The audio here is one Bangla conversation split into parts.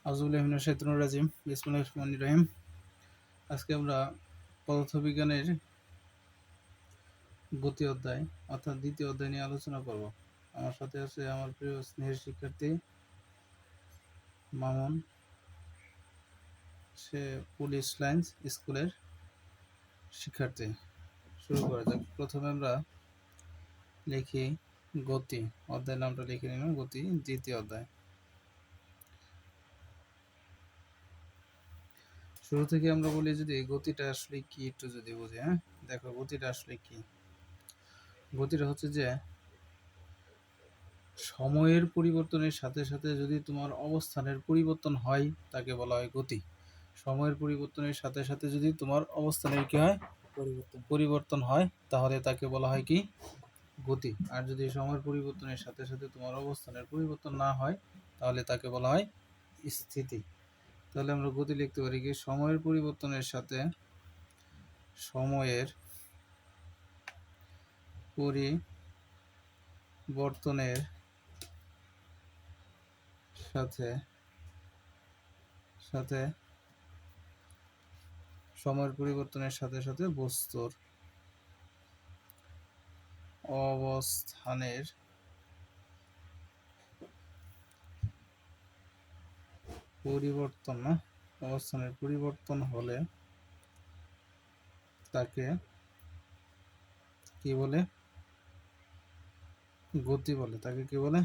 আউযুবিল্লাহি মিনাশ শাইতানির রাজিম। বিসমিল্লাহির রহমানির রহিম। আজকে আমরা পদার্থবিজ্ঞানের গতি অধ্যায় অর্থাৎ দ্বিতীয় অধ্যায় নিয়ে আলোচনা করব। আমার সাথে আছে আমার প্রিয় স্নেহের শিক্ষার্থী মামুন। সে পুলিশ লাইন্স স্কুলের শিক্ষার্থী। শুরু করা যাক। প্রথমে আমরা লিখি গতি। অধ্যায়ের নামটা লিখে নিলাম গতি, দ্বিতীয় অধ্যায়। শুরু থেকে আমরা বলি যদি গতিটা আসলে কি একটু যদি বুঝি। দেখো গতিটা আসলে কি। গতিটা হচ্ছে যে সময়ের পরিবর্তনের সাথে সাথে যদি তোমার অবস্থানের পরিবর্তন হয় তাকে বলা হয় গতি। সময়ের পরিবর্তনের সাথে সাথে যদি তোমার অবস্থানের কি হয় পরিবর্তন হয় তাহলে তাকে বলা হয় কি গতি। আর যদি সময়ের পরিবর্তনের সাথে সাথে তোমার অবস্থানের পরিবর্তন না হয় তাহলে তাকে বলা হয় স্থিতি। তাহলে আমরা গতি লিখতে পারি কি সময়ের পরিবর্তনের সাথে সময়ের পরিবর্তনের সাথে সাথে সময়ের পরিবর্তনের সাথে সাথে বস্তুর অবস্থানের পরিবর্তন হলে তাকে কি বলে গতি বলে। তাকে কি বলে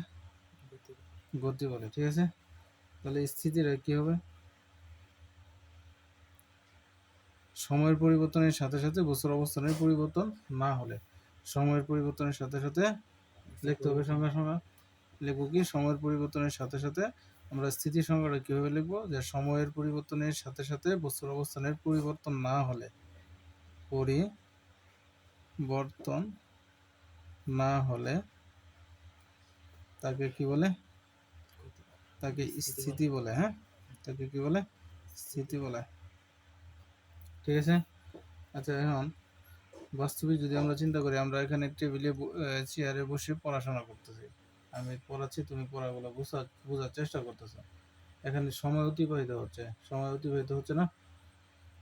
গতি বলে। ঠিক আছে। তাহলে স্থিতির কি হবে সময়ের পরিবর্তনের সাথে সাথে বস্তুর অবস্থানের পরিবর্তন না হলে। সময়ের পরিবর্তনের সাথে সাথে লিখতে হবে সংজ্ঞা সংজ্ঞা লিখবো কি সময়ের পরিবর্তনের সাথে সাথে আমরা স্থিতির সংজ্ঞাটা কিভাবে লিখবো যে সময়ের পরিবর্তনের সাথে সাথে বস্তুর অবস্থানের পরিবর্তন না হলে পরিবর্তন না হলে তাকে কি বলে তাকে স্থিতি বলে। তাকে কি বলে স্থিতি বলে। ঠিক আছে। আচ্ছা এখন বাস্তবিক যদি আমরা চিন্তা করি আমরা এখানে টেবিলে চেয়ারে বসে পড়াশোনা করতেছি, আমি পড়াচ্ছি, তুমি পড়াগুলো বোঝার চেষ্টা করতেছো। এখানে সময় অতিবাহিত হচ্ছে না।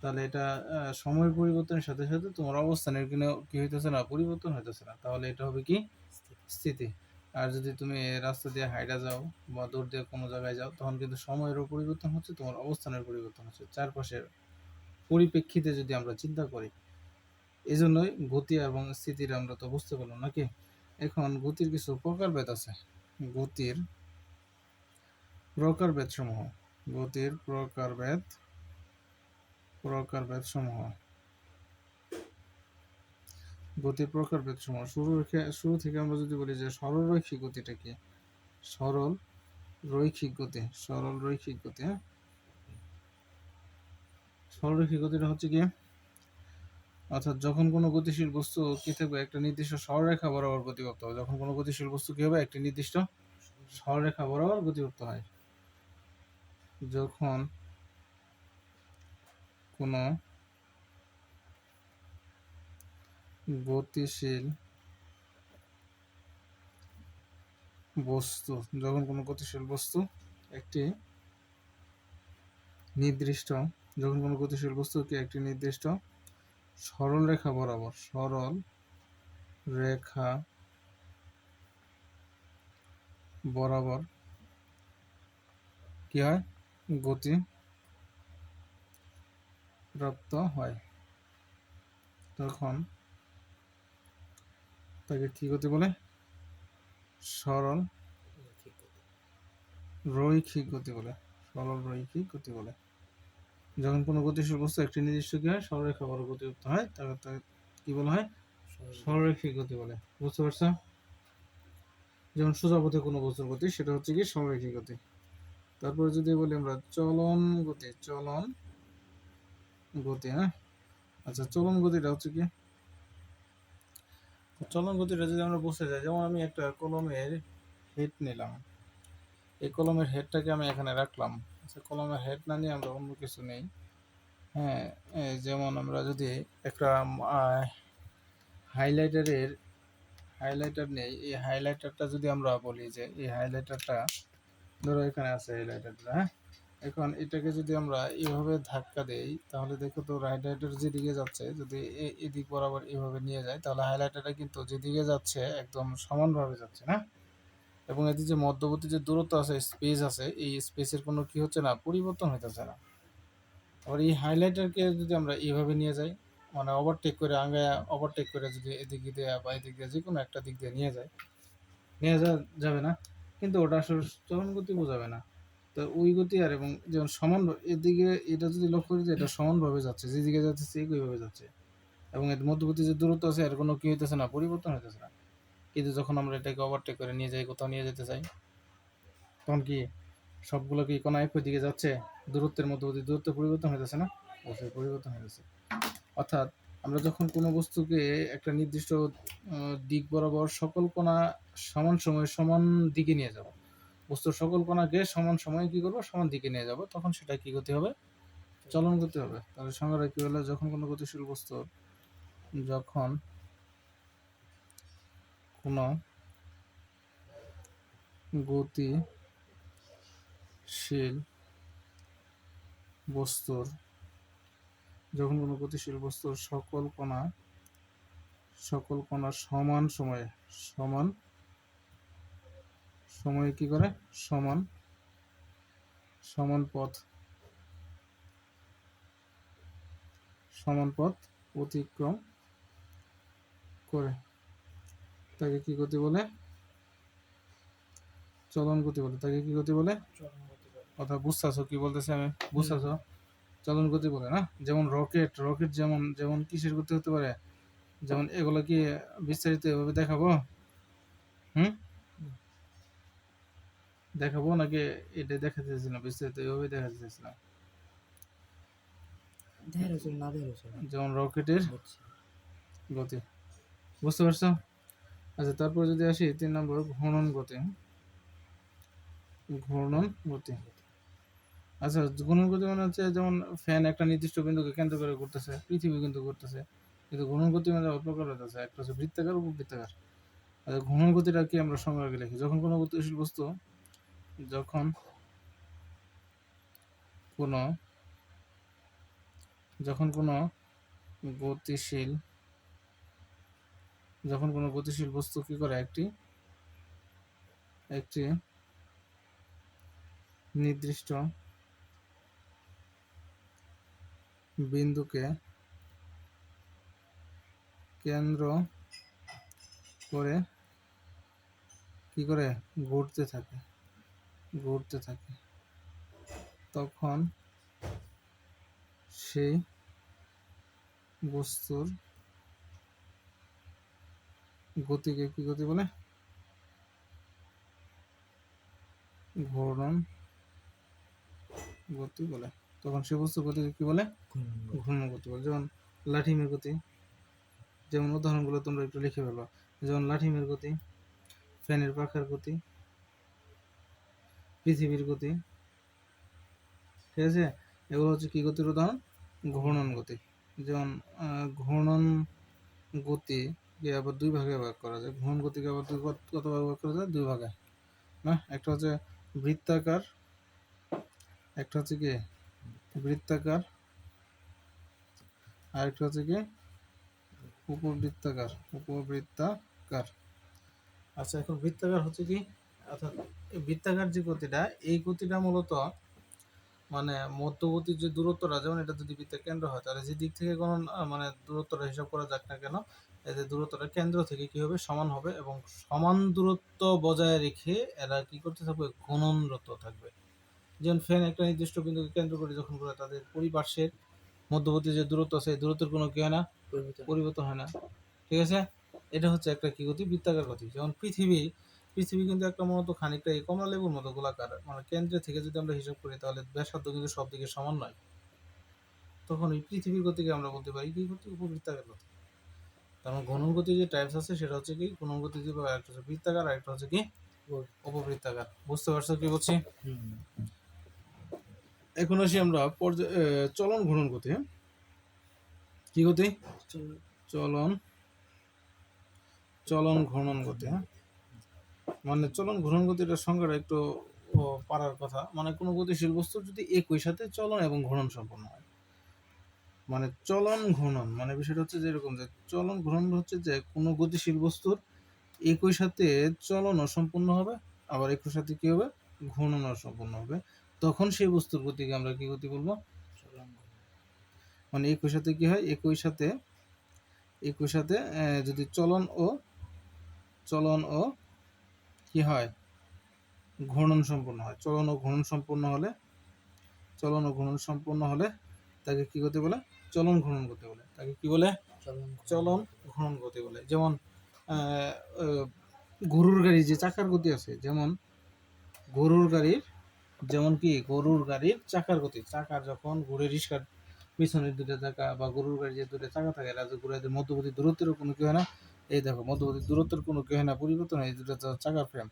তাহলে এটা সময়ের পরিবর্তনের সাথে সাথে তোমার অবস্থানের কি হইতেছে না পরিবর্তন হইতেছে না, তাহলে এটা হবে কি স্থিতি। আর যদি তুমি রাস্তা দিয়ে হাইটা যাও বা দৌড় দিয়ে কোনো জায়গায় যাও তখন কিন্তু সময়েরও পরিবর্তন হচ্ছে, তোমার অবস্থানের পরিবর্তন হচ্ছে, চারপাশের পরিপ্রেক্ষিতে যদি আমরা চিন্তা করি। এই জন্যই গতি এবং স্থিতির আমরা তো বুঝতে পারলাম নাকি। এখন গতির কিছু প্রকারভেদ আছে। গতির প্রকারভেদ সমূহ শুরু থেকে আমরা যদি বলি যে সরল রৈখিক গতিটা কি। সরল রৈখিক গতি সরল রৈখিক গতিটা হচ্ছে কি অর্থাৎ যখন কোনো গতিশীল বস্তু কি থাকবে একটা নির্দিষ্ট সরলরেখা বরাবর গতিপ্রাপ্ত হবে। যখন কোনো গতিশীল বস্তু কি হবে একটি নির্দিষ্ট সরলরেখা বরাবর গতিপ্রাপ্ত হয়। যখন কোনো গতিশীল বস্তু একটি নির্দিষ্ট সরল রেখা বরাবর কি হয় গতি প্রাপ্ত হয়, তখন তাকে কি গতি বলে সরল রৈখিক গতি বলে। যখন কোনো গতিশীল বস্তু একটি নির্দিষ্ট কি হয় সরলরেখা বরাবর গতিপ্রাপ্ত হয় তাকে কি বলা হয় সরলরৈখিক গতি বলে। বুঝতে পারছো? যেমন সোজা পথে কোনো বস্তুর গতি সেটা হচ্ছে কি সরলরৈখিক গতি। তারপরে যদি বলি আমরা চলন গতি। আচ্ছা চলন গতিটা হচ্ছে কি চলন গতিটা যদি আমরা বুঝতে যাই, যেমন আমি একটা কলমের হেড নিলাম, এই কলমের হেডটাকে আমি এখানে রাখলাম। আচ্ছা কলমের হেড না নিয়ে আমরা অন্য কিছু নেই। যেমন আমরা যদি একটা হাইলাইটার নেই, এই হাইলাইটারটা যদি আমরা বলি যে এই হাইলাইটারটা ধরো এখানে আছে হাইলাইটারটা। এখন এটাকে যদি আমরা এভাবে ধাক্কা দেই তাহলে দেখো তো হাইলাইটার যেদিকে যাচ্ছে যদি এদিক বরাবর এভাবে নিয়ে যায় তাহলে হাইলাইটারটা কিন্তু যেদিকে যাচ্ছে একদম সমানভাবে যাচ্ছে না, এবং এতে যে মধ্যবর্তী যে দূরত্ব আছে স্পেস আছে এই স্পেসের কোনো কি হচ্ছে না, পরিবর্তন হইতেছে না। আবার এই হাইলাইটারকে যদি আমরা এইভাবে নিয়ে যাই মানে ওভারটেক করে আঙ্গায় ওভারটেক করে যদি এদিক দিয়ে বা এদিক দিয়ে যে কোনো একটা দিক দিয়ে নিয়ে যায়, নিয়ে যাবে না, কিন্তু ওটা আসলে চলন গতি বোঝাবে না। তো ওই গতি আর এবং যেমন সমান এদিকে এটা যদি লক্ষ্য করি যে এটা সমানভাবে যাচ্ছে, যেদিকে যাচ্ছে একইভাবে যাচ্ছে, এবং এর মধ্যবর্তী যে দূরত্ব আছে এর কোনো কি হইতেছে না, পরিবর্তন হইতেছে না। কিন্তু যখন আমরা এটাকে ওভারটেক করে নিয়ে যাই, কোথাও নিয়ে যেতে চাই, তখন কি সবগুলো কি কোনো একই দিকে যাচ্ছে? দূরত্বের মধ্যবর্তী দূরত্ব পরিবর্তন হইতেছে না? অবশ্যই পরিবর্তন হইতেছে। অর্থাৎ আমরা যখন কোনো বস্তুকে একটা নির্দিষ্ট দিক বরাবর সকল কোণা সমান সময়ে সমান দিকে নিয়ে যাব, বস্তুর সকল কোণাকে সমান সময়ে কি করবো, সমান দিকে নিয়ে যাব, তখন সেটা কি গতি হবে? চলন গতি হবে। তাহলে সংজ্ঞাটা কি হলো? যখন কোনো গতিশীল বস্তু যখন কোনো গতিশীল বস্তুর যখন কোনো গতিশীল বস্তুর সকল কণা সমান সময়ে কি করে, সমান সমান পথ অতিক্রম করে, তাকে কি গতি বলে? চলন গতি বলে। তাকে কি গতি বলে? কথা বুঝতেছো কি বলতেছি আমি? বুঝতেছো? চলন গতি বলে না। যেমন রকেট যেমন যেমন কিসের গতি হতে পারে, যেমন এগুলো কি বিস্তারিত এভাবে দেখাবো? দেখাবো নাকি এটা দেখাতে চাইছি না, বিস্তারিত এভাবে দেখাতে চাইছিলাম। যেমন রকেটের গতি, বুঝতে পারছো? আচ্ছা, তারপর যদি আসি 3 নম্বর ঘূর্ণন গতি। আচ্ছা, ঘূর্ণন গতি মানে হচ্ছে যেমন ফ্যান একটা নির্দিষ্ট বিন্দুকে কেন্দ্র করে ঘুরতেছে, পৃথিবী কিন্তু ঘুরতেছে, কিন্তু ঘূর্ণন গতি মানে অল্প প্রকার আছে, একটা হচ্ছে বৃত্তাকার, উপবৃত্তাকার। আচ্ছা, ঘূর্ণন গতিটা কি আমরা সংজ্ঞা লিখি? যখন কোনো গতিশীল বস্তু যখন কোনো গতিশীল বস্তু কি করে, একটি নির্দিষ্ট বিন্দুকে কেন্দ্র করে কি করে ঘুরতে থাকে, তখন সেই বস্তুর গতিকে কি গতি বলে? ঘূর্ণন গতি বলে। তখন সেই বস্তুর গতিকে কি বলে? ঘূর্ণন গতি বলে। যেমন লাঠিমের গতি, যেমন উদাহরণগুলো তোমরা একটু লিখে ফেলো। যেমন লাঠিমের গতি, ফ্যানের পাখার গতি, পৃথিবীর গতি, ঠিক আছে? এগুলো হচ্ছে কি গতির উদাহরণ? ঘূর্ণন গতি। যেমন ঘূর্ণন গতিকে আবার 2 ভাগে ভাগ করা যায়। ঘূর্ণন গতিকে আবার কত ভাগে ভাগ করা যায়? 2 ভাগে না। একটা হচ্ছে বৃত্তাকার, একটা হচ্ছে কি বৃত্তাকার, আর একটা হচ্ছে কি উপবৃত্তাকার। আচ্ছা, এখন বৃত্তাকার হচ্ছে কি, অর্থাৎ বৃত্তাকার যে গতিটা, এই গতিটা মূলত মানে মধ্যবর্তী যে দূরত্বটা, যেমন এটা যদি বৃত্তের কেন্দ্র হয় তাহলে যে দিক থেকে কোনো মানে দূরত্বটা হিসাব করা যাক না কেন, এদের দূরত্বটা কেন্দ্র থেকে কি হবে? সমান হবে, এবং সমান দূরত্ব বজায় রেখে এরা কি করতে থাকবে? ঘূর্ণনরত থাকবে। যেমন ফ্যান একটা নির্দিষ্ট বিন্দুকে কেন্দ্র করে যখন ঘুরে, তাদের পরিপার্শ্বের মধ্যবর্তী যে দূরত্ব আছে, দূরত্বের কোনো কি হয় না, পরিবর্তন হয় না, ঠিক আছে? এটা হচ্ছে একটা কি গতি? বৃত্তাকার গতি। যেমন পৃথিবী কিন্তু একটা মূলত খানিকটা এই কমলা লেবুর মতো গোলাকার, মানে কেন্দ্র থেকে যদি আমরা হিসাব করি তাহলে ব্যাসার্ধ কিন্তু সব দিকে সমান নয়। তখন এই পৃথিবীর গতিকে আমরা বলতে পারি কি গতি? উপবৃত্তাকার গতি। তার মানে ঘূর্ণন গতি যে টাইপস আছে সেটা হচ্ছে কি ঘূর্ণন গতি, যে একটা হচ্ছে বৃত্তাকার আর একটা হচ্ছে কি উপবৃত্তাকার। বুঝতে পারছো কি বলছি? এখন আসি আমরা চলন ঘূর্ণন গতি। কি গতি? চলন ঘূর্ণন গতি। মানে চলন ঘূর্ণন গতিটার সংজ্ঞাটা একটু পারার কথা, মানে কোনো গতিশীল বস্তু যদি একই সাথে চলন এবং ঘূর্ণন সম্পন্ন হয়। মানে চলন ঘূর্ণন মানে বিষয়টা হচ্ছে যে এরকম, যে চলন ঘূর্ণন হচ্ছে যে কোনো গতিশীল বস্তুর একই সাথে চলনও সম্পূর্ণ হবে, আবার একই সাথে কি হবে, ঘূর্ণনও সম্পূর্ণ হবে। তখন সেই বস্তুর গতিকে আমরা কি গতি বলবো, মানে একই সাথে কি হয়, একই সাথে যদি চলন ও কি হয়, ঘূর্ণন সম্পূর্ণ হয়। চলন ও ঘূর্ণন সম্পূর্ণ হলে তাকে কি গতি বলে, চলন ঘূর্ণন গতি বলে। তাকে কি বলে, চলন ঘূর্ণন গতি বলে। যেমন গরুর গাড়ির যে চাকার গতি আছে, যেমন গরুর গাড়ির চাকার গতি, চাকা যখন ঘুরে, রিস্কার পিছনের দুটো চাকা বা গরুর গাড়ির যে দুটো চাকা থাকে, রাজা ঘুরে, মধ্যবর্তী দূরত্বেরও কোনো কি হয় না, এই দেখো মধ্যবর্তী দূরত্বের কোনো কি হয় না, পরিবর্তন হয়। এই দুটো চাকার ফ্রেম,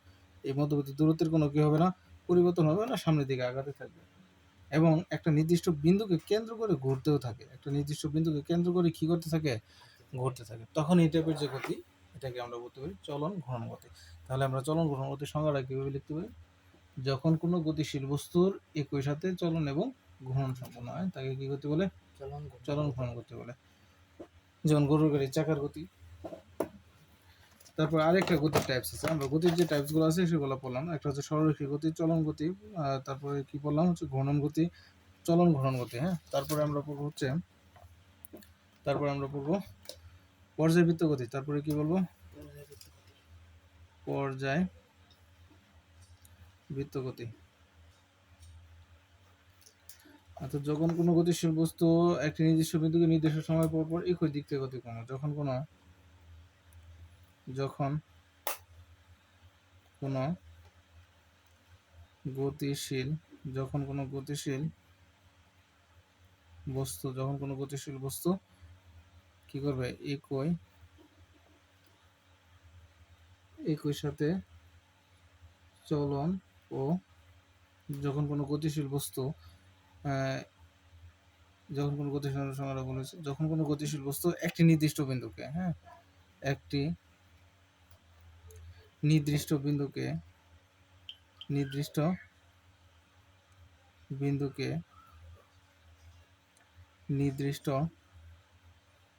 এই মধ্যবর্তী দূরত্বের কোনো কি হবে না, পরিবর্তন হবে না, সামনের দিকে আগাতে থাকবে এবং একটা নির্দিষ্ট বিন্দুকে কেন্দ্র করে ঘুরতেও থাকে। একটা নির্দিষ্ট বিন্দুকে কেন্দ্র করে কি করতে থাকে, ঘুরতে থাকে। তখন এই টাইপের যে গতি, এটাকে আমরা বলতে পারি চলন ঘূর্ণন গতি। তাহলে আমরা চলন ঘূর্ণন গতির সংজ্ঞাটা কিভাবে লিখতে পারি, যখন কোনো গতিশীল বস্তুর একই সাথে চলন এবং ঘূর্ণন সম্পন্ন হয় তাকে কি গতি বলে, চলন ঘূর্ণন গতি বলে। যেমন গরুর গাড়ির চাকার গতি। তারপর আরেকটা গতির টাইপস আছে, আমরা গতির যে টাইপস গুলো আছে সেগুলো পড়লাম। একটা হচ্ছে সরলরেখী গতি, চলন গতি, তারপরে কি বললাম হচ্ছে ঘূর্ণন গতি, চলন ঘূর্ণন গতি। হ্যাঁ, তারপরে আমরা পড়বো পর্যায়বৃত্ত গতি। তারপরে কি বলবো, পর্যায়বৃত্ত গতি। অর্থাৎ যখন কোনো গতিশীল বস্তু একটি নির্দিষ্ট বিন্দুকে নির্দিষ্ট সময় পর পর একই দিক থেকে অতিক্রম করে, যখন কোনো গতিশীল বস্তু কি করবে, একই সাথে চলন ও, যখন কোনো গতিশীল বস্তু একটি নির্দিষ্ট বিন্দুকে, হ্যাঁ, একটি নির্দিষ্ট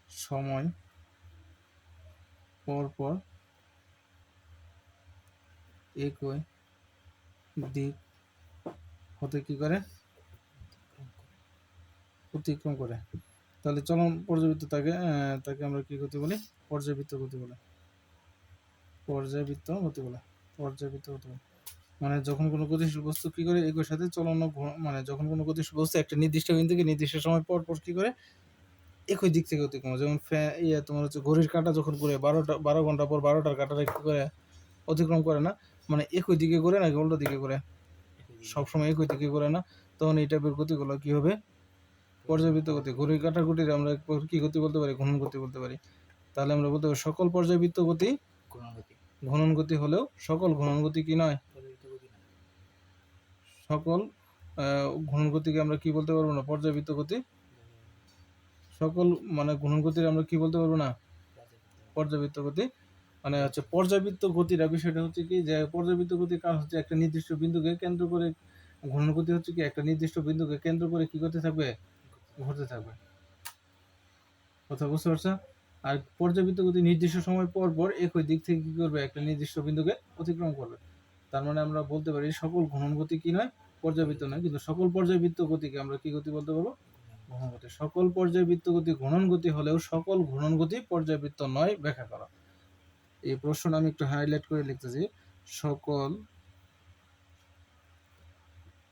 সময় পর পর একই দিক হতে কি করে, অতিক্রম করে। তাহলে চলন পর্যাবৃত্ত তাকে আমরা কি গতি বলি, পর্যাবৃত্ত গতি বলে। মানে যখন কোনো গতিশীল বস্তু কি করে একই সাথে চলন, মানে যখন কোনো গতিশীল বস্তু একটা নির্দিষ্ট বিন্দুকে নির্দিষ্ট সময় পর পর কি করে একই দিক থেকে অতিক্রম। যেমন তোমার হচ্ছে ঘড়ির কাঁটা যখন ঘুরে 12 ঘন্টা পর 12টার কাঁটাটা কি করে অতিক্রম করে না, মানে একই দিকে করে নাকি উল্টো দিকে করে, সবসময় একই দিকে করে না। তখন এই টাইপের গতিগুলো কি হবে, পর্যাবৃত্ত গতি। ঘড়ির কাঁটা গতির আমরা কি গতি বলতে পারি, ঘূর্ণন গতি বলতে পারি। তাহলে আমরা বলতে পারি সকল পর্যাবৃত্ত গতি ঘূর্ণন গতি হলেও সকল ঘূর্ণন গতি কি নয়, সকল ঘূর্ণন গতিকে আমরা কি বলতে পারবো না, পর্যাবৃত্ত গতি। সকল মানে ঘূর্ণন গতির আমরা কি বলতে পারবো না, পর্যাবৃত্ত গতি। মানে হচ্ছে পর্যাবৃত্ত গতির বিষয়টা হচ্ছে কি, যে পর্যাবৃত্ত গতির কাজ হচ্ছে একটা নির্দিষ্ট বিন্দুকে কেন্দ্র করে, ঘূর্ণন গতি হচ্ছে কি একটা নির্দিষ্ট বিন্দুকে কেন্দ্র করে কি করতে থাকবে, ঘুরতে থাকবে। কথা বুঝতে পারছো? আর পর্যাবৃত্ত গতি নির্দিষ্ট সময় পর পর একই দিক থেকে কি করবে, একটা নির্দিষ্ট বিন্দুকে অতিক্রম করবে। তার মানে আমরা বলতে পারি সকল ঘূর্ণন গতি কি নয়, পর্যাবৃত্ত নয়, কিন্তু সকল পর্যাবৃত্ত গতিকে আমরা কি গতি বলতে পারবো, ঘূর্ণন গতি। সকল পর্যাবৃত্ত গতি ঘূর্ণন গতি হলেও সকল ঘূর্ণন গতি পর্যাবৃত্ত নয়, ব্যাখ্যা করা। এই প্রশ্নটা আমি একটু হাইলাইট করে লিখতেছি, সকল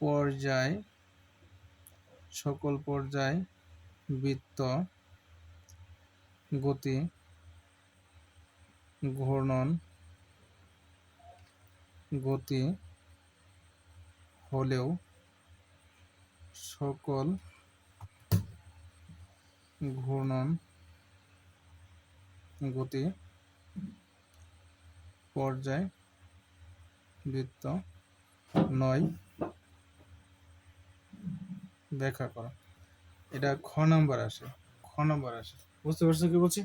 পর্যায়বৃত্ত গতি ঘূর্ণন গতি হলেও সকল ঘূর্ণন গতি পর্যায়বৃত্ত নয়, ব্যাখ্যা করা। এটা খ নাম্বার আসে। বুঝতে পারছো কি বলছি?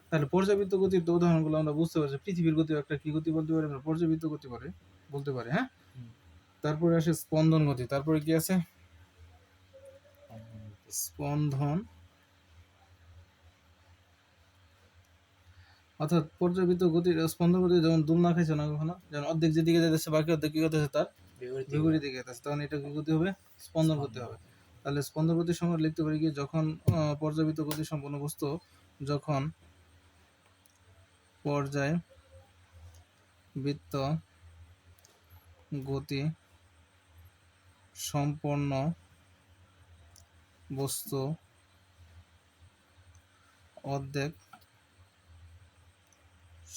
তাহলে পর্যাবৃত্ত গতির উদাহরণগুলো আমরা বুঝতে পারছি। পৃথিবীর গতি একটা কি গতি বলতে পারি আমরা, পর্যাবৃত্ত গতি বলতে পারি। হ্যাঁ, তারপরে আসে স্পন্দন গতি, তারপরে কি আছে স্পন্দন, অর্থাৎ পর্যাবৃত্ত গতি স্পন্দন গতি যেমন দুলনা খাইছে না কখনো, যেমন অর্ধেক যেদিকে যেতেছে বাকি অর্ধেক কি করতেছে তার বিপরীত দিকে যেতেছে, তখন এটা কি গতি হবে স্পন্দন গতি হবে। তাহলে স্পন্দন গতির সংজ্ঞা লিখতে পারি কি, যখন পর্যাবৃত্ত গতি সম্পন্ন বস্তু যখন পর্যায়বৃত্ত গতি সম্পন্ন বস্তু অর্ধেক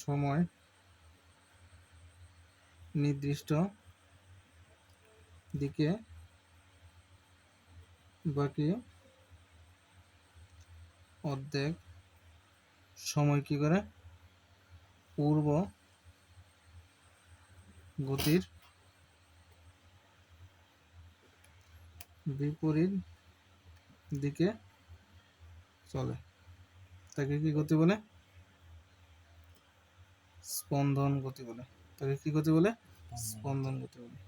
সময় নির্দিষ্ট দিকে বাকি অর্ধেক সময় কি করে পূর্ব গতির বিপরীত দিকে চলে, তাকে কি গতি বলে স্পন্দন গতি বলে। তাকে কি গতি বলে স্পন্দন গতি বলে।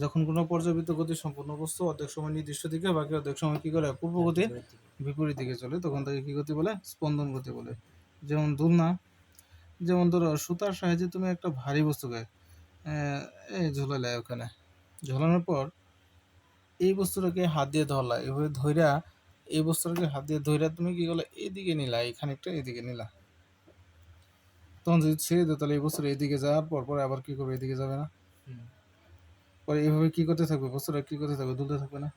যখন কোনো পর্যাবৃত্ত গতি সম্পূর্ণ বস্তু অর্ধেক সময় নির্দিষ্ট দিকে বাকি অর্ধেক সময় কি করে পূর্ব গতির বিপরীত দিকে চলে, তখন তাকে কি গতি বলে স্পন্দন গতি বলে। যেমন দুলনা, যেমন ধরো সুতার সাহায্যে তুমি একটা ভারী বস্তুকে এই ঝুলালে, ওখানে ঝোলানোর পর এই বস্তুটাকে হাত দিয়ে ধরলা, এভাবে ধইরা এই বস্তুটাকে হাত দিয়ে ধইরা তুমি কি করলে এদিকে নিলা, এই খানিকটা এদিকে নিলা, তখন যদি ছেড়ে দাও তাহলে এই বস্তুটা এদিকে যাওয়ার পর পরে আবার কি করবে এদিকে যাবে না, পরে এইভাবে কি করতে থাকবে বস্তুটা কি করতে থাকবে দুলতে থাকবে না।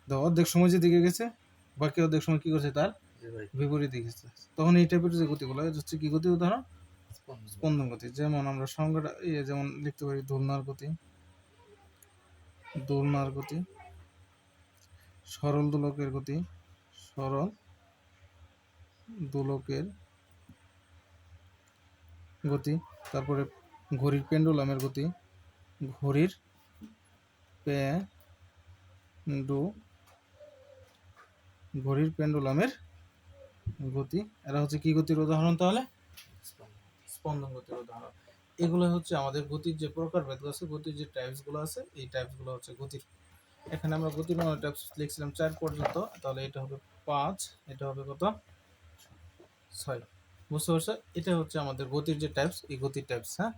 তো অর্ধেক সময় যেদিকে গেছে বাকি অর্ধেক সময় কি করছে তার বিপরীত দিকে গেছে, তখন এই টাইপের যে গতিগুলো হচ্ছে কি গতি উদাহরণ স্পন্দন গতি। যেমন আমরা সংজ্ঞাটা যেমন লিখতে পারি দোলনার গতি, দোলনার গতি, সরল দোলকের গতি, সরল দোলকের গতি। তারপরে ঘড়ির পেন্ডুলামের গতি, ঘড়ির ঘড়ির পেন্ডুলামের গতি, এরা হচ্ছে কি গতির উদাহরণ, তাহলে স্পন্দন গতির উদাহরণ। এগুলো হচ্ছে আমাদের গতির যে প্রকারভেদগুলো আছে, গতির যে টাইপসগুলো আছে, এই টাইপসগুলো হচ্ছে গতির। এখানে আমরা গতির টাইপস লিখছিলাম 4 পর্যন্ত, তাহলে এটা হবে 5, এটা হবে কত 6, বুঝতে পারছো? এটা হচ্ছে আমাদের গতির যে টাইপস, এই গতির টাইপস। হ্যাঁ।